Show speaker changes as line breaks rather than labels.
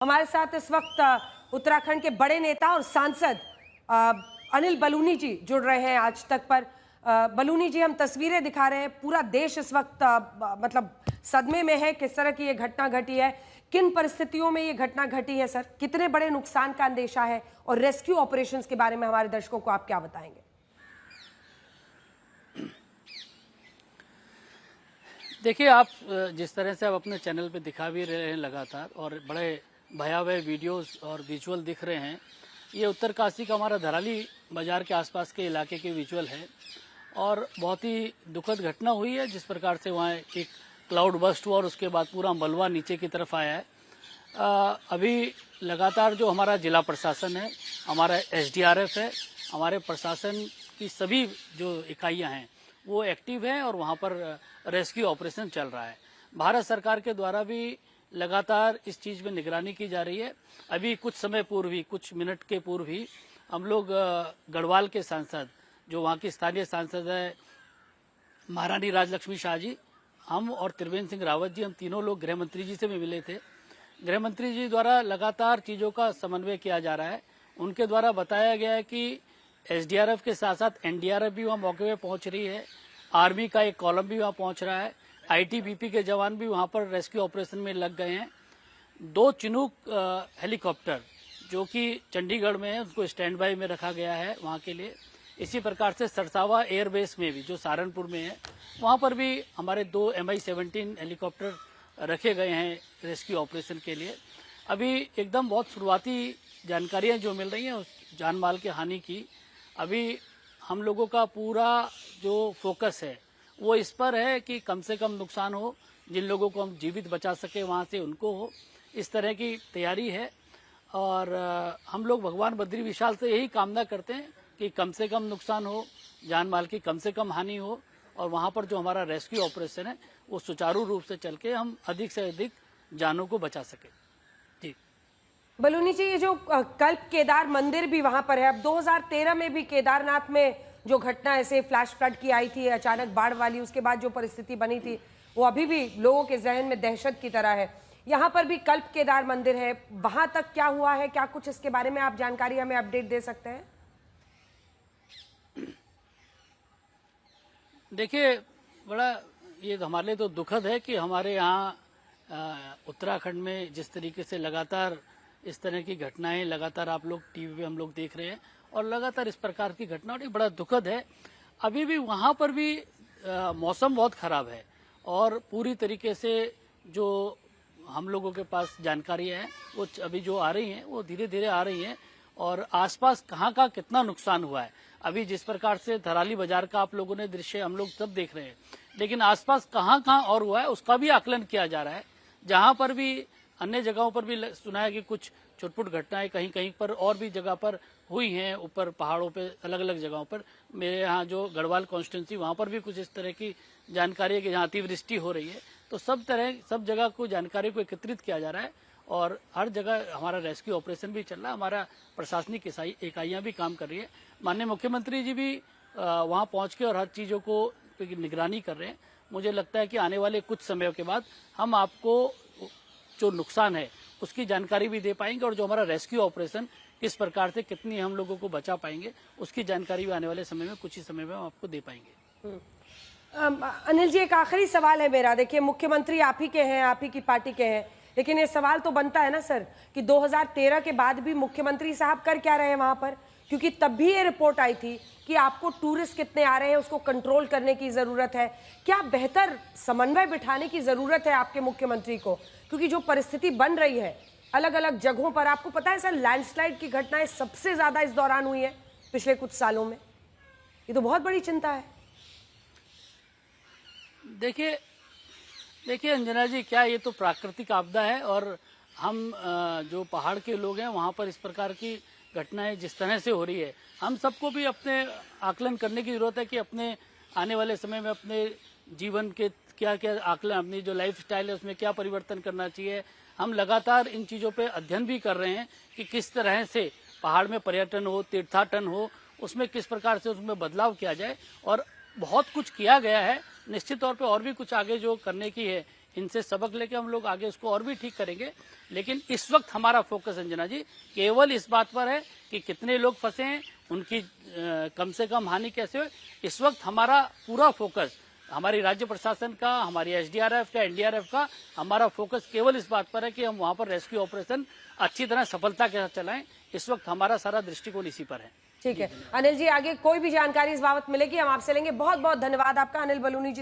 हमारे साथ इस वक्त उत्तराखंड के बड़े नेता और सांसद अनिल बलूनी जी जुड़ रहे हैं आज तक पर। बलूनी जी, हम तस्वीरें दिखा रहे हैं, पूरा देश इस वक्त मतलब सदमे में है। किस तरह की ये घटना घटी है, किन परिस्थितियों में ये घटना घटी है सर, कितने बड़े नुकसान का अंदेशा है और रेस्क्यू ऑपरेशंस के बारे में हमारे दर्शकों को आप क्या बताएंगे?
देखिए, आप जिस तरह से आप अपने चैनल पे दिखा भी रहे हैं लगातार, और बड़े भयावह वीडियोस और विजुअल दिख रहे हैं, ये उत्तरकाशी का हमारा धराली बाजार के आसपास के इलाके के विजुअल है। और बहुत ही दुखद घटना हुई है जिस प्रकार से वहाँ एक क्लाउड बस्ट हुआ और उसके बाद पूरा मलबा नीचे की तरफ आया है। अभी लगातार जो हमारा जिला प्रशासन है, हमारा SDRF है, हमारे प्रशासन की सभी जो इकाइयाँ हैं वो एक्टिव है और वहाँ पर रेस्क्यू ऑपरेशन चल रहा है। भारत सरकार के द्वारा भी लगातार इस चीज़ में निगरानी की जा रही है। अभी कुछ समय पूर्व ही, कुछ मिनट के पूर्व ही हम लोग गढ़वाल के सांसद, जो वहाँ की स्थानीय सांसद है महारानी राजलक्ष्मी शाह जी, हम और त्रिवेंद्र सिंह रावत जी, हम तीनों लोग गृह मंत्री जी से भी मिले थे। गृह मंत्री जी द्वारा लगातार चीज़ों का समन्वय किया जा रहा है। उनके द्वारा बताया गया है कि SDRF के साथ साथ NDRF भी वहाँ मौके पे पहुँच रही है, आर्मी का एक कॉलम भी वहाँ पहुँच रहा है, ITBP के जवान भी वहाँ पर रेस्क्यू ऑपरेशन में लग गए हैं। 2 चिनूक हेलीकॉप्टर जो कि चंडीगढ़ में है, उसको स्टैंड बाई में रखा गया है वहाँ के लिए। इसी प्रकार से सरसावा एयरबेस में भी, जो सहारनपुर में है, वहाँ पर भी हमारे 2 MI-17 हेलीकॉप्टर रखे गए हैं रेस्क्यू ऑपरेशन के लिए। अभी एकदम बहुत शुरुआती जानकारियाँ जो मिल रही हैं उस जान माल की हानि की, अभी हम लोगों का पूरा जो फोकस है वो इस पर है कि कम से कम नुकसान हो, जिन लोगों को हम जीवित बचा सके वहाँ से उनको हो, इस तरह की तैयारी है। और हम लोग भगवान बद्री विशाल से यही कामना करते हैं कि कम से कम नुकसान हो, जान माल की कम से कम हानि हो, और वहाँ पर जो हमारा रेस्क्यू ऑपरेशन है वो सुचारू रूप से चल के हम अधिक से अधिक जानों को बचा सके। जी
बलूनी जी, ये जो कल्प केदार मंदिर भी वहां पर है, अब 2013 में भी केदारनाथ में जो घटना ऐसे फ्लैश फ्लड की आई थी, अचानक बाढ़ वाली, उसके बाद जो परिस्थिति बनी थी वो अभी भी लोगों के जहन में दहशत की तरह है। यहाँ पर भी कल्प केदार मंदिर है, वहां तक क्या हुआ है, क्या कुछ इसके बारे में आप जानकारी हमें अपडेट दे सकते हैं?
देखिए, बड़ा ये हमारे लिए तो दुखद है कि हमारे यहाँ उत्तराखंड में जिस तरीके से लगातार इस तरह की घटनाएं लगातार आप लोग टीवी पे हम लोग देख रहे हैं, और लगातार इस प्रकार की घटना, और ये बड़ा दुखद है। अभी भी वहाँ पर भी मौसम बहुत खराब है और पूरी तरीके से जो हम लोगों के पास जानकारी है वो अभी जो आ रही हैं वो धीरे धीरे आ रही हैं, और आसपास कहाँ का कितना नुकसान हुआ है, अभी जिस प्रकार से धराली बाजार का आप लोगों ने दृश्य हम लोग सब देख रहे हैं, लेकिन आसपास कहाँ कहाँ और हुआ है उसका भी आकलन किया जा रहा है। जहाँ पर भी अन्य जगहों पर भी सुना है कि कुछ छुटपुट घटनाएं कहीं कहीं पर और भी जगह पर हुई हैं, ऊपर पहाड़ों पे अलग अलग जगहों पर। मेरे यहाँ जो गढ़वाल कॉन्स्टिट्यूंसी, वहाँ पर भी कुछ इस तरह की जानकारी है कि जहाँ अतिवृष्टि हो रही है। तो सब जगह को जानकारी को एकत्रित किया जा रहा है और हर जगह हमारा रेस्क्यू ऑपरेशन भी चल रहा है, हमारा प्रशासनिक इकाइयाँ भी काम कर रही है। माननीय मुख्यमंत्री जी भी वहाँ पहुँच के और हर चीज़ों को निगरानी कर रहे हैं। मुझे लगता है कि आने वाले कुछ समय के बाद हम आपको जो नुकसान है उसकी जानकारी भी दे पाएंगे, और जो हमारा रेस्क्यू ऑपरेशन किस प्रकार से कितनी हम लोगों को बचा पाएंगे उसकी जानकारी भी आने वाले समय में, कुछ ही समय में हम आपको दे पाएंगे।
अनिल जी, एक आखिरी सवाल है मेरा। देखिए, मुख्यमंत्री आप ही के हैं, आप ही की पार्टी के हैं, लेकिन ये सवाल तो बनता है ना सर कि 2013 के बाद भी मुख्यमंत्री साहब कर क्या रहे हैं वहां पर? क्योंकि तब भी ये रिपोर्ट आई थी कि आपको टूरिस्ट कितने आ रहे हैं उसको कंट्रोल करने की जरूरत है। क्या बेहतर समन्वय बिठाने की जरूरत है आपके मुख्यमंत्री को? क्योंकि जो परिस्थिति बन रही है अलग अलग जगहों पर, आपको पता है सर, लैंडस्लाइड की घटनाएं सबसे ज्यादा इस दौरान हुई है पिछले कुछ सालों में। ये तो बहुत बड़ी चिंता है।
देखिए अंजना जी, क्या ये तो प्राकृतिक आपदा है, और हम जो पहाड़ के लोग हैं वहाँ पर इस प्रकार की घटनाएं जिस तरह से हो रही है, हम सबको भी अपने आकलन करने की जरूरत है कि अपने आने वाले समय में अपने जीवन के क्या क्या आकलन, अपनी जो लाइफ स्टाइल है उसमें क्या परिवर्तन करना चाहिए। हम लगातार इन चीज़ों पे अध्ययन भी कर रहे हैं कि किस तरह से पहाड़ में पर्यटन हो, तीर्थाटन हो, उसमें किस प्रकार से उसमें बदलाव किया जाए, और बहुत कुछ किया गया है। निश्चित तौर पे और भी कुछ आगे जो करने की है, इनसे सबक लेके हम लोग आगे उसको और भी ठीक करेंगे। लेकिन इस वक्त हमारा फोकस अंजना जी केवल इस बात पर है कि कितने लोग फंसे हैं, उनकी कम से कम हानि कैसे हो। इस वक्त हमारा पूरा फोकस हमारी राज्य प्रशासन का, हमारी एसडीआरएफ का, एनडीआरएफ का, हमारा फोकस केवल इस बात पर है कि हम वहां पर रेस्क्यू ऑपरेशन अच्छी तरह सफलता के साथ चलाएं। इस वक्त हमारा सारा दृष्टिकोण इसी पर है।
ठीक है अनिल जी, आगे कोई भी जानकारी इस बाबत मिलेगी हम आपसे लेंगे। बहुत बहुत धन्यवाद आपका अनिल बलूनी जी।